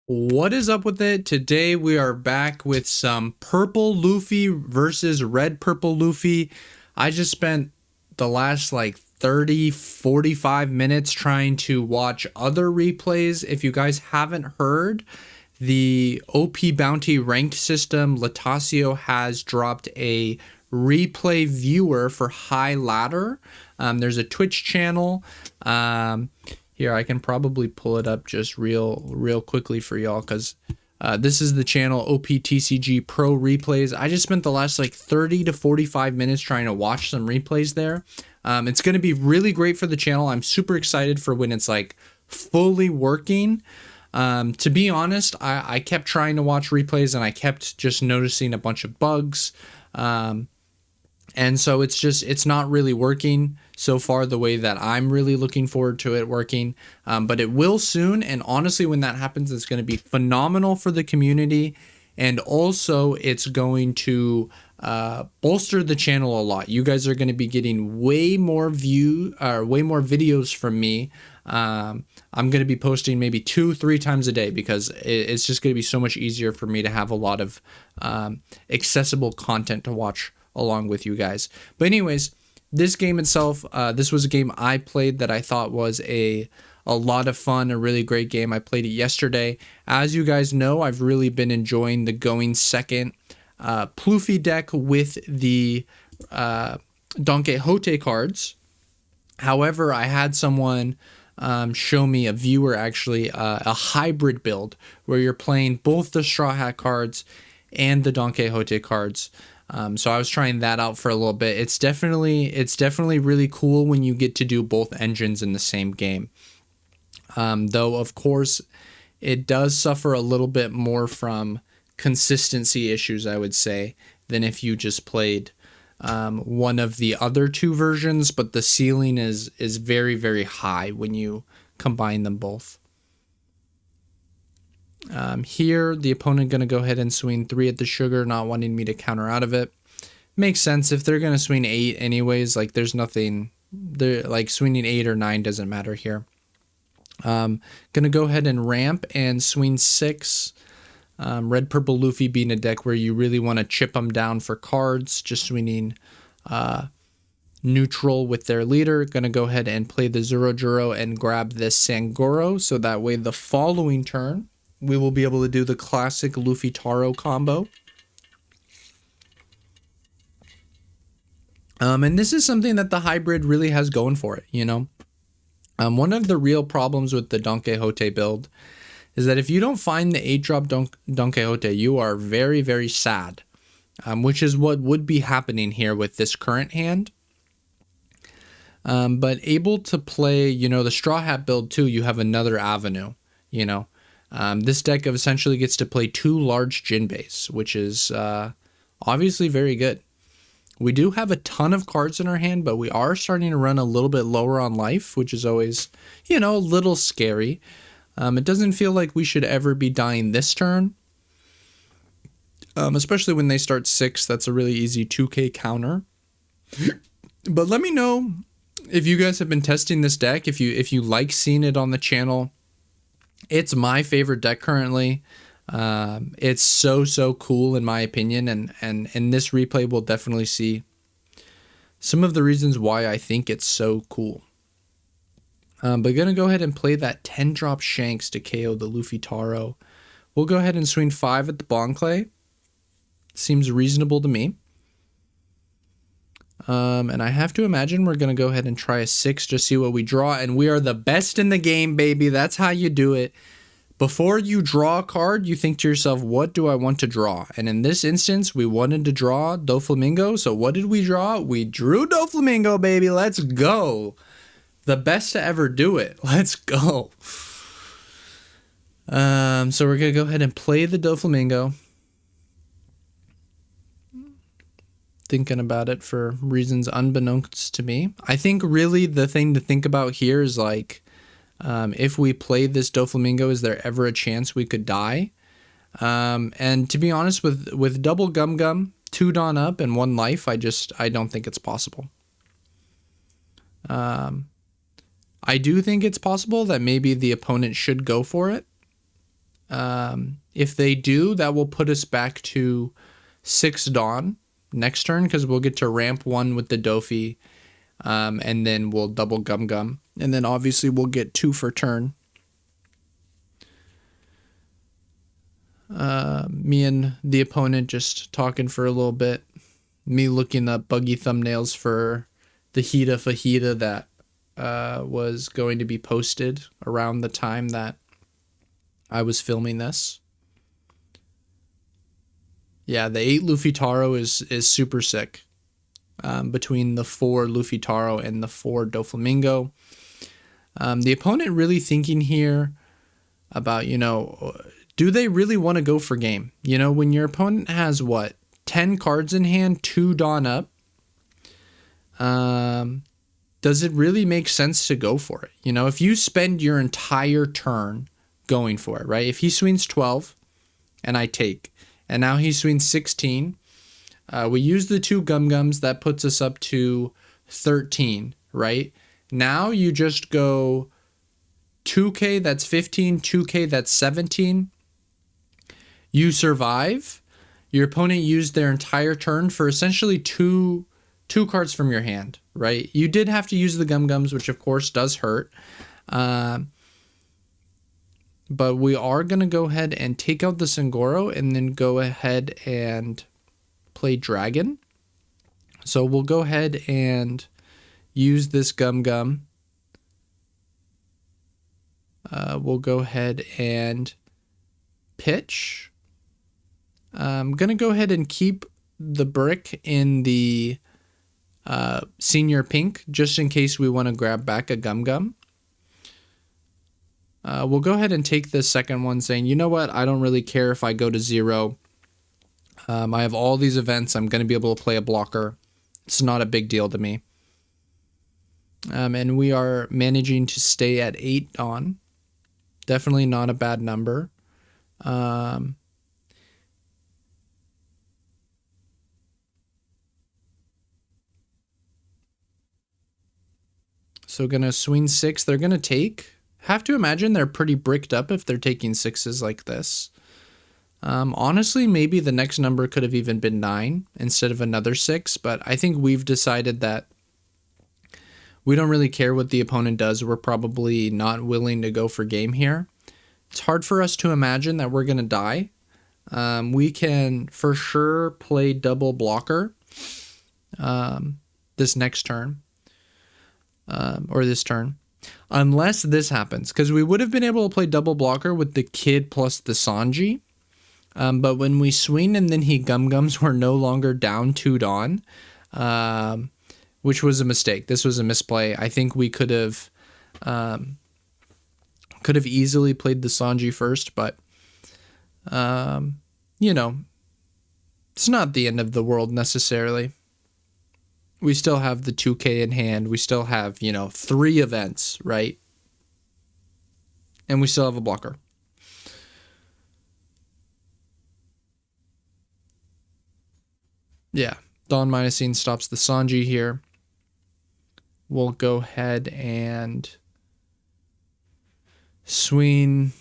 What is up with it? Today we are back with some purple Luffy versus red purple Luffy. I just spent the last 30, 45 minutes trying to watch other replays. If you guys haven't heard, the OP bounty ranked system, Latasio has dropped a replay viewer for high ladder. There's a Twitch channel. Here, I can probably pull it up just real quickly for y'all, because this is the channel OPTCG Pro Replays. I just spent the last 30 to 45 minutes trying to watch some replays there. It's going to be really great for the channel. I'm super excited for when it's fully working. To be honest, I kept trying to watch replays and I kept just noticing a bunch of bugs. And so it's not really working so far the way that I'm really looking forward to it working. But it will soon. And honestly, when that happens, it's going to be phenomenal for the community. And also it's going to bolster the channel a lot. You guys are going to be getting way more videos from me. I'm going to be posting maybe 2-3 times a day, because it's just going to be so much easier for me to have a lot of accessible content to watch along with you guys. But anyways, this game itself, this was a game I played that I thought was a lot of fun, a really great game. I played it yesterday. As you guys know, I've really been enjoying the going second Pluffy deck with the Don Quixote cards. However, I had someone show me, a viewer actually, a hybrid build where you're playing both the Straw Hat cards and the Don Quixote cards. So I was trying that out for a little bit. It's definitely really cool when you get to do both engines in the same game. Though of course it does suffer a little bit more from consistency issues, I would say, than if you just played one of the other two versions, but the ceiling is very high when you combine them both. Here, the opponent going to go ahead and swing 3 at the sugar, not wanting me to counter out of it. Makes sense. If they're going to swing 8 anyways, there's nothing, swinging 8 or 9 doesn't matter here. Going to go ahead and ramp and swing 6. Red Purple Luffy being a deck where you really want to chip them down for cards, just swinging neutral with their leader. Going to go ahead and play the Zoro and grab this Sangoro, so that way the following turn we will be able to do the classic Luffy Taro combo. And this is something that the hybrid really has going for it, you know. One of the real problems with the Don Quixote build is that if you don't find the 8-drop Don Quixote, you are very sad, which is what would be happening here with this current hand. But able to play, you know, the Straw Hat build too, you have another avenue, you know. This deck essentially gets to play 2 large Jinbeis, which is obviously very good. We do have a ton of cards in our hand, but we are starting to run a little bit lower on life, which is always, you know, a little scary. It doesn't feel like we should ever be dying this turn, especially when they start 6. That's a really easy 2k counter. But let me know if you guys have been testing this deck, if you like seeing it on the channel. It's my favorite deck currently. It's so cool in my opinion, and in this replay we'll definitely see some of the reasons why I think it's so cool. But gonna go ahead and play that 10-drop Shanks to KO the Luffy Taro. We'll go ahead and swing 5 at the Bon Clay. Seems reasonable to me. And I have to imagine we're going to go ahead and try a 6, just see what we draw. And we are the best in the game, baby. That's how you do it. Before you draw a card, you think to yourself, what do I want to draw? And in this instance, we wanted to draw Doflamingo. So what did we draw? We drew Doflamingo, baby. Let's go. The best to ever do it. Let's go. So we're going to go ahead and play the Doflamingo. Thinking about it for reasons unbeknownst to me. I think really the thing to think about here is if we play this Doflamingo, is there ever a chance we could die? And to be honest, with double Gum, 2 Dawn up and 1 life, I don't think it's possible. I do think it's possible that maybe the opponent should go for it. If they do, that will put us back to 6 Dawn next turn, because we'll get to ramp 1 with the Doffy, and then we'll double Gum Gum, and then obviously we'll get 2 for turn. Me and the opponent just talking for a little bit. Me looking up buggy thumbnails for the Hita Fajita that was going to be posted around the time that I was filming this. Yeah, the 8 Luffy Taro is super sick. Between the 4 Luffy Taro and the 4 Doflamingo. The opponent really thinking here about, you know, do they really want to go for game? You know, when your opponent has what, 10 cards in hand, 2 Dawn up, does it really make sense to go for it? You know, if you spend your entire turn going for it, right? If he swings 12 and I take, and now he swings 16, we use the 2 Gum Gums, that puts us up to 13, right? Now you just go 2K, that's 15, 2K, that's 17. You survive. Your opponent used their entire turn for essentially two cards from your hand, right? You did have to use the Gum Gums, which of course does hurt. But we are going to go ahead and take out the Sangoro and then go ahead and play Dragon. So we'll go ahead and use this Gum Gum. We'll go ahead and pitch. I'm going to go ahead and keep the brick in the senior pink, just in case we want to grab back a Gum Gum. We'll go ahead and take the second one, saying, you know what, I don't really care if I go to 0. I have all these events. I'm going to be able to play a blocker. It's not a big deal to me. And we are managing to stay at 8 Dawn. Definitely not a bad number. So gonna swing 6. They're gonna take. Have to imagine they're pretty bricked up if they're taking 6s like this. Honestly, maybe the next number could have even been 9 instead of another 6, but I think we've decided that we don't really care what the opponent does. We're probably not willing to go for game here. It's hard for us to imagine that we're gonna die. We can for sure play double blocker this next turn. Or this turn, unless this happens, because we would have been able to play double blocker with the Kid plus the Sanji, but when we swing and then he Gum Gums, we're no longer down 2 Dawn, which was a mistake. This was a misplay. I think we could have easily played the Sanji first, but you know, it's not the end of the world necessarily. We still have the 2K in hand. We still have, you know, 3 events, right? And we still have a blocker. Yeah, Dawn Minusine stops the Sanji here. We'll go ahead and swing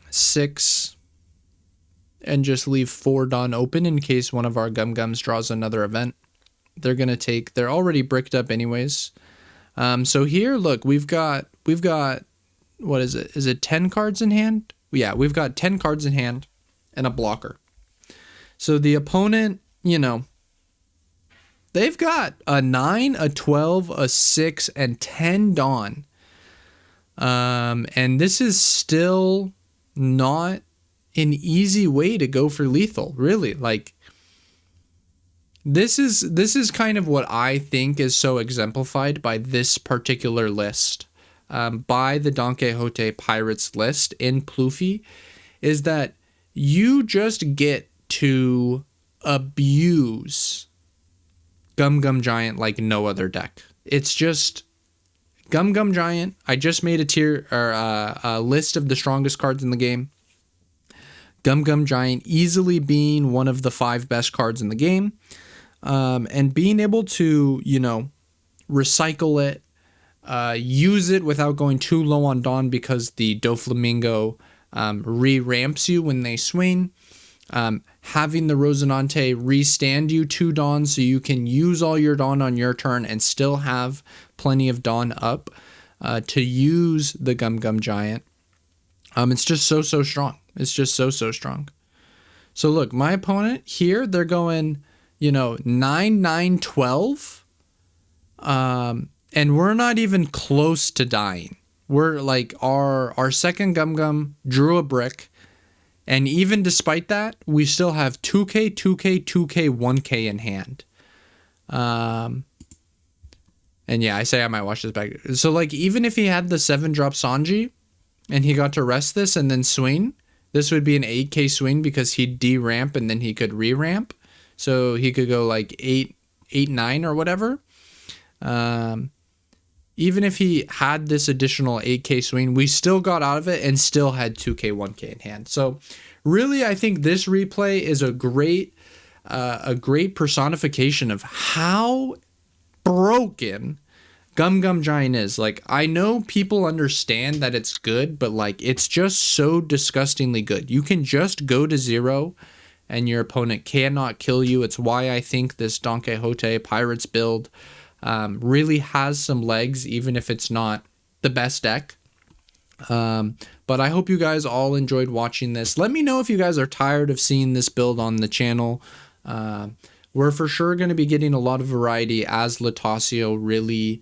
6 and just leave 4 Dawn open in case one of our Gum Gums draws another event. They're going to take, they're already bricked up anyways. So here, look, we've got, what is it? Is it 10 cards in hand? Yeah, we've got 10 cards in hand and a blocker. So the opponent, you know, they've got a 9, a 12, a 6, and 10 Dawn. And this is still not an easy way to go for lethal, really. Like, This is kind of what I think is so exemplified by this particular list, by the Don Quixote Pirates list in Pluffy, is that you just get to abuse Gum Gum Giant like no other deck. It's just Gum Gum Giant. I just made a tier or a list of the strongest cards in the game. Gum Gum Giant easily being one of the 5 best cards in the game. And being able to, you know, recycle it, use it without going too low on Dawn because the Doflamingo re-ramps you when they swing. Having the Rosinante restand you 2 Dawns so you can use all your Dawn on your turn and still have plenty of Dawn up to use the Gum Gum Giant. It's just so strong. It's just so strong. So look, my opponent here, they're going, 9, 9, 12. And we're not even close to dying. We're like, our second Gum Gum drew a brick. And even despite that, we still have 2k, 2k, 2k, 1k in hand. And yeah, I say I might watch this back. So like, even if he had the 7-drop Sanji and he got to rest this and then swing, this would be an 8k swing because he'd de-ramp and then he could re-ramp. So he could go like 8, 9 or whatever. Even if he had this additional 8k swing, we still got out of it and still had 2k, 1k in hand. So really, I think this replay is a great personification of how broken Gum Gum Giant is. Like, I know people understand that it's good, but like, it's just so disgustingly good. You can just go to 0 and your opponent cannot kill you. It's why I think this Don Quixote Pirates build really has some legs, even if it's not the best deck. But I hope you guys all enjoyed watching this. Let me know if you guys are tired of seeing this build on the channel. We're for sure going to be getting a lot of variety as Latasio really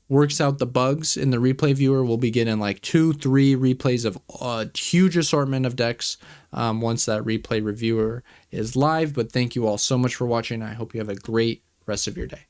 works out the bugs in the replay viewer. We'll be getting like 2-3 replays of a huge assortment of decks once that replay reviewer is live. But thank you all so much for watching. I hope you have a great rest of your day.